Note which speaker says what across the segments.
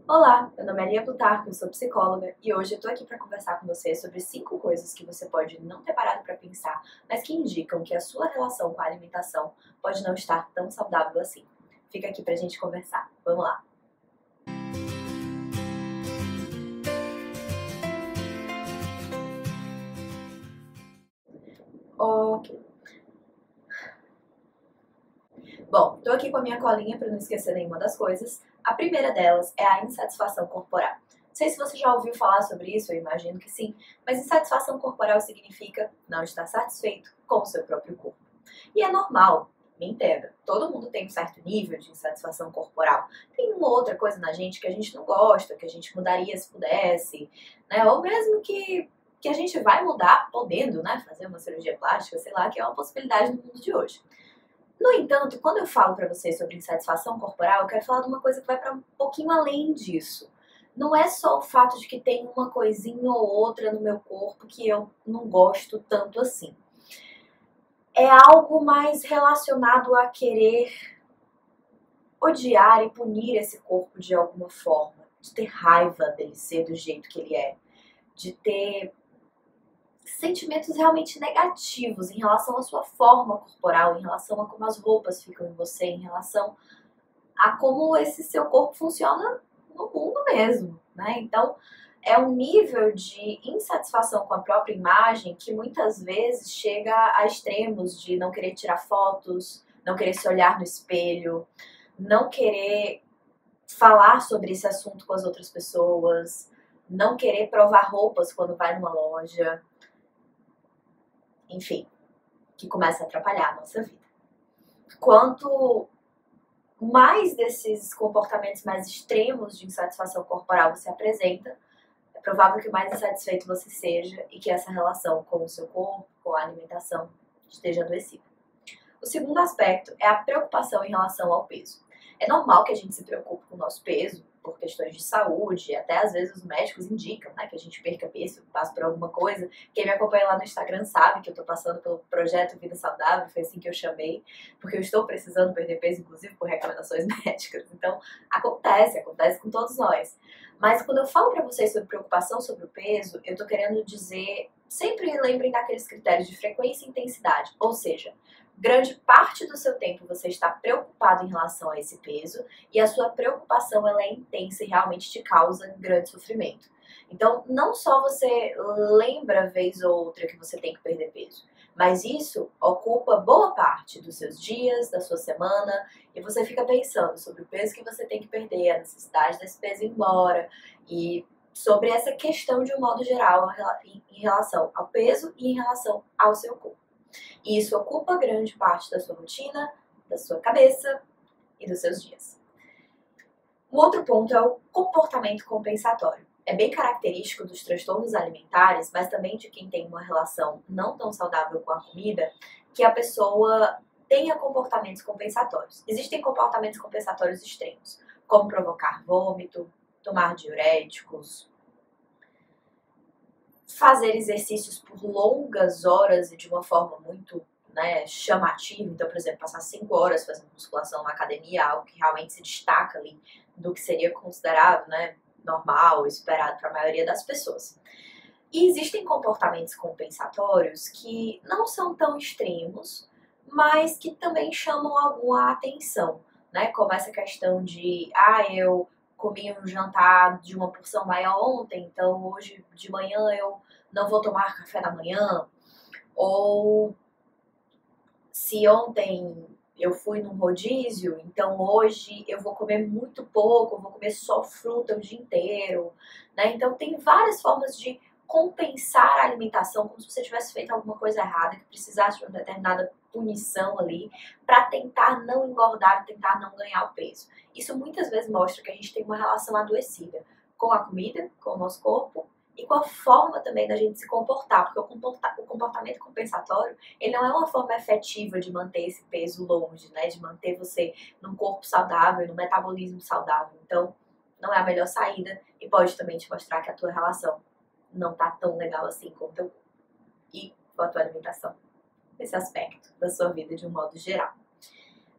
Speaker 1: Olá, meu nome é Lia Plutarco, eu sou psicóloga e hoje eu tô aqui para conversar com você sobre 5 coisas que você pode não ter parado para pensar, mas que indicam que a sua relação com a alimentação pode não estar tão saudável assim. Fica aqui pra gente conversar. Vamos lá. Ok. Bom, tô aqui com a minha colinha para não esquecer nenhuma das coisas. A primeira delas é a insatisfação corporal. Não sei se você já ouviu falar sobre isso, eu imagino que sim, mas insatisfação corporal significa não estar satisfeito com o seu próprio corpo. E é normal, me entenda, todo mundo tem um certo nível de insatisfação corporal. Tem uma outra coisa na gente que a gente não gosta, que a gente mudaria se pudesse, né? Ou mesmo que a gente vai mudar podendo, né? Fazer uma cirurgia plástica, sei lá, que é uma possibilidade no mundo de hoje. No entanto, quando eu falo para vocês sobre insatisfação corporal, eu quero falar de uma coisa que vai para um pouquinho além disso. Não é só o fato de que tem uma coisinha ou outra no meu corpo que eu não gosto tanto assim. É algo mais relacionado a querer odiar e punir esse corpo de alguma forma, de ter raiva dele ser do jeito que ele é, de ter sentimentos realmente negativos em relação à sua forma corporal, em relação a como as roupas ficam em você, em relação a como esse seu corpo funciona no mundo mesmo, né? Então, é um nível de insatisfação com a própria imagem que muitas vezes chega a extremos de não querer tirar fotos, não querer se olhar no espelho, não querer falar sobre esse assunto com as outras pessoas, não querer provar roupas quando vai numa loja, enfim, que começa a atrapalhar a nossa vida. Quanto mais desses comportamentos mais extremos de insatisfação corporal você apresenta, é provável que mais insatisfeito você seja e que essa relação com o seu corpo, com a alimentação, esteja adoecida. O segundo aspecto é a preocupação em relação ao peso. É normal que a gente se preocupe com o nosso peso por questões de saúde, até às vezes os médicos indicam, né, que a gente perca peso, passe por alguma coisa. Quem me acompanha lá no Instagram sabe que eu tô passando pelo projeto Vida Saudável, foi assim que eu chamei, porque eu estou precisando perder peso, inclusive por recomendações médicas. Então, acontece com todos nós. Mas quando eu falo pra vocês sobre preocupação sobre o peso, eu tô querendo dizer, sempre lembrem daqueles critérios de frequência e intensidade, ou seja, grande parte do seu tempo você está preocupado em relação a esse peso e a sua preocupação ela é intensa e realmente te causa grande sofrimento. Então, não só você lembra vez ou outra que você tem que perder peso, mas isso ocupa boa parte dos seus dias, da sua semana, e você fica pensando sobre o peso que você tem que perder, a necessidade desse peso ir embora, e sobre essa questão de um modo geral em relação ao peso e em relação ao seu corpo. E isso ocupa grande parte da sua rotina, da sua cabeça e dos seus dias. O outro ponto é o comportamento compensatório. É bem característico dos transtornos alimentares, mas também de quem tem uma relação não tão saudável com a comida, que a pessoa tenha comportamentos compensatórios. Existem comportamentos compensatórios extremos, como provocar vômito, tomar diuréticos, fazer exercícios por longas horas e de uma forma muito, né, chamativa. Então, por exemplo, passar 5 horas fazendo musculação na academia, algo que realmente se destaca ali do que seria considerado, né, normal, esperado para a maioria das pessoas. E existem comportamentos compensatórios que não são tão extremos, mas que também chamam alguma atenção, né? Como essa questão de, eu comi um jantar de uma porção maior ontem, então hoje de manhã eu não vou tomar café da manhã. Ou se ontem eu fui num rodízio, então hoje eu vou comer muito pouco, eu vou comer só fruta o dia inteiro, né? Então tem várias formas de compensar a alimentação como se você tivesse feito alguma coisa errada, que precisasse de uma determinada punição ali, para tentar não engordar, tentar não ganhar o peso. Isso muitas vezes mostra que a gente tem uma relação adoecida com a comida, com o nosso corpo, e com a forma também da gente se comportar, porque o comportamento compensatório, ele não é uma forma efetiva de manter esse peso longe, né, de manter você num corpo saudável, num metabolismo saudável. Então, não é a melhor saída e pode também te mostrar que a tua relação não tá tão legal assim com o teu corpo e com a tua alimentação, esse aspecto da sua vida de um modo geral.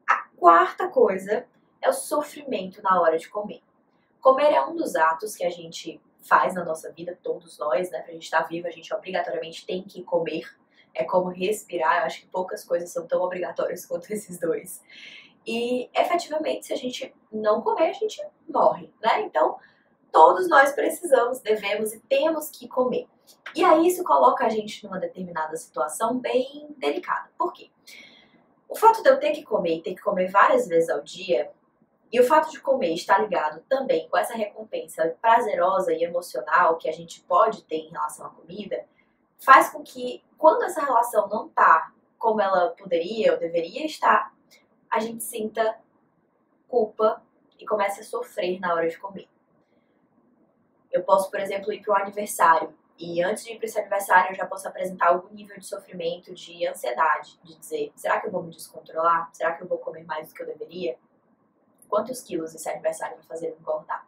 Speaker 1: A quarta coisa é o sofrimento na hora de comer. Comer é um dos atos que a gente faz na nossa vida, todos nós, né? Pra gente estar vivo, a gente obrigatoriamente tem que comer. É como respirar, eu acho que poucas coisas são tão obrigatórias quanto esses dois. E, efetivamente, se a gente não comer, a gente morre, né? Então, todos nós precisamos, devemos e temos que comer. E aí isso coloca a gente numa determinada situação bem delicada. Por quê? O fato de eu ter que comer e ter que comer várias vezes ao dia, e o fato de comer estar ligado também com essa recompensa prazerosa e emocional que a gente pode ter em relação à comida, faz com que, quando essa relação não tá como ela poderia ou deveria estar, a gente sinta culpa e comece a sofrer na hora de comer. Eu posso, por exemplo, ir para um aniversário e antes de ir para esse aniversário eu já posso apresentar algum nível de sofrimento, de ansiedade, de dizer, será que eu vou me descontrolar? Será que eu vou comer mais do que eu deveria? Quantos quilos esse aniversário vai fazer eu engordar?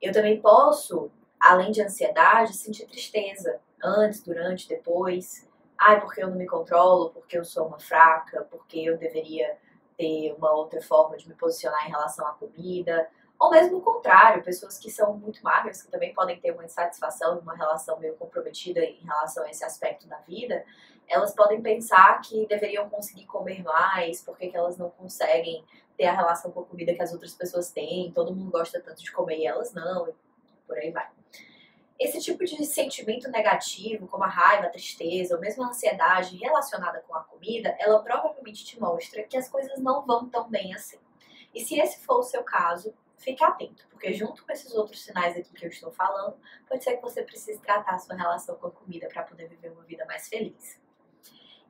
Speaker 1: Eu também posso, além de ansiedade, sentir tristeza, antes, durante, depois. Ai, porque eu não me controlo, porque eu sou uma fraca, porque eu deveria ter uma outra forma de me posicionar em relação à comida. Ou mesmo o contrário, pessoas que são muito magras, que também podem ter uma insatisfação, uma relação meio comprometida em relação a esse aspecto da vida, elas podem pensar que deveriam conseguir comer mais, porque que elas não conseguem ter a relação com a comida que as outras pessoas têm, todo mundo gosta tanto de comer e elas não, e por aí vai. Esse tipo de sentimento negativo, como a raiva, a tristeza ou mesmo a ansiedade relacionada com a comida, ela provavelmente te mostra que as coisas não vão tão bem assim. E se esse for o seu caso, fique atento, porque junto com esses outros sinais aqui que eu estou falando, pode ser que você precise tratar a sua relação com a comida para poder viver uma vida mais feliz.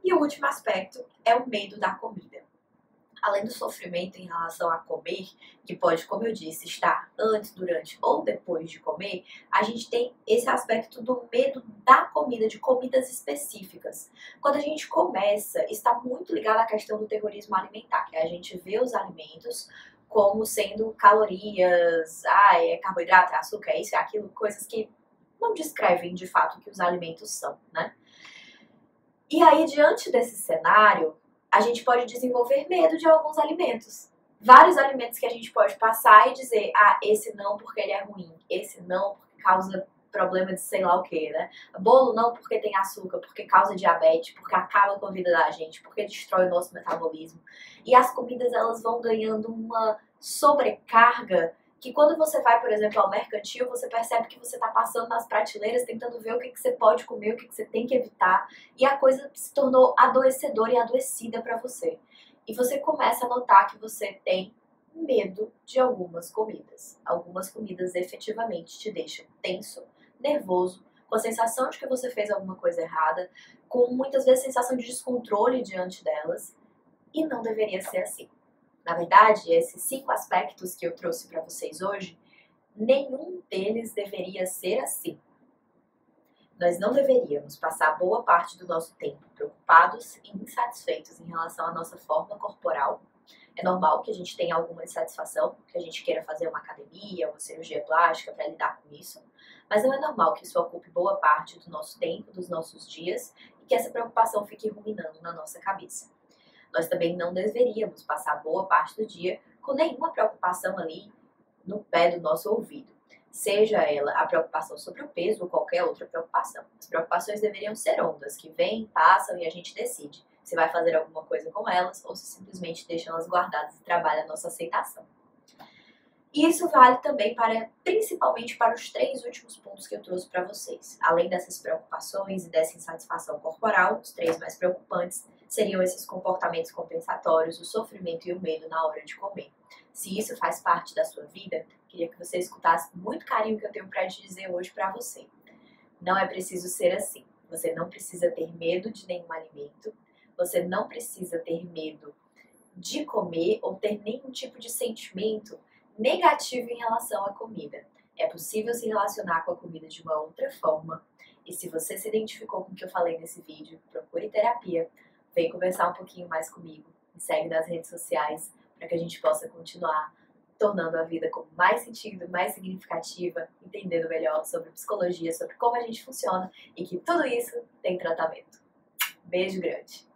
Speaker 1: E o último aspecto é o medo da comida. Além do sofrimento em relação a comer, que pode, como eu disse, estar antes, durante ou depois de comer, a gente tem esse aspecto do medo da comida, de comidas específicas. Quando a gente começa, está muito ligado à questão do terrorismo alimentar, que é a gente vê os alimentos como sendo calorias, é carboidrato, é açúcar, é isso, é aquilo, coisas que não descrevem de fato o que os alimentos são, né? E aí, diante desse cenário, a gente pode desenvolver medo de alguns alimentos. Vários alimentos que a gente pode passar e dizer, esse não porque ele é ruim, esse não porque causa problema de sei lá o que, né? Bolo não porque tem açúcar, porque causa diabetes, porque acaba com a vida da gente, porque destrói o nosso metabolismo. E as comidas, elas vão ganhando uma sobrecarga que quando você vai, por exemplo, ao mercantil, você percebe que você está passando nas prateleiras tentando ver o que você pode comer, o que você tem que evitar, e a coisa se tornou adoecedora e adoecida para você. E você começa a notar que você tem medo de algumas comidas. Algumas comidas efetivamente te deixam tenso, nervoso, com a sensação de que você fez alguma coisa errada, com muitas vezes sensação de descontrole diante delas, e não deveria ser assim. Na verdade, esses 5 aspectos que eu trouxe para vocês hoje, nenhum deles deveria ser assim. Nós não deveríamos passar boa parte do nosso tempo preocupados e insatisfeitos em relação à nossa forma corporal. É normal que a gente tenha alguma insatisfação, que a gente queira fazer uma academia, uma cirurgia plástica para lidar com isso, mas não é normal que isso ocupe boa parte do nosso tempo, dos nossos dias, e que essa preocupação fique ruminando na nossa cabeça. Nós também não deveríamos passar boa parte do dia com nenhuma preocupação ali no pé do nosso ouvido. Seja ela a preocupação sobre o peso ou qualquer outra preocupação. As preocupações deveriam ser ondas que vêm, passam e a gente decide se vai fazer alguma coisa com elas ou se simplesmente deixa elas guardadas e trabalha a nossa aceitação. E isso vale também principalmente para os 3 últimos pontos que eu trouxe para vocês. Além dessas preocupações e dessa insatisfação corporal, os 3 mais preocupantes seriam esses comportamentos compensatórios, o sofrimento e o medo na hora de comer. Se isso faz parte da sua vida, queria que você escutasse com muito carinho o que eu tenho para te dizer hoje para você. Não é preciso ser assim. Você não precisa ter medo de nenhum alimento. Você não precisa ter medo de comer ou ter nenhum tipo de sentimento negativo em relação à comida. É possível se relacionar com a comida de uma outra forma. E se você se identificou com o que eu falei nesse vídeo, procure terapia. Vem conversar um pouquinho mais comigo. Me segue nas redes sociais para que a gente possa continuar tornando a vida com mais sentido, mais significativa, entendendo melhor sobre psicologia, sobre como a gente funciona e que tudo isso tem tratamento. Beijo grande!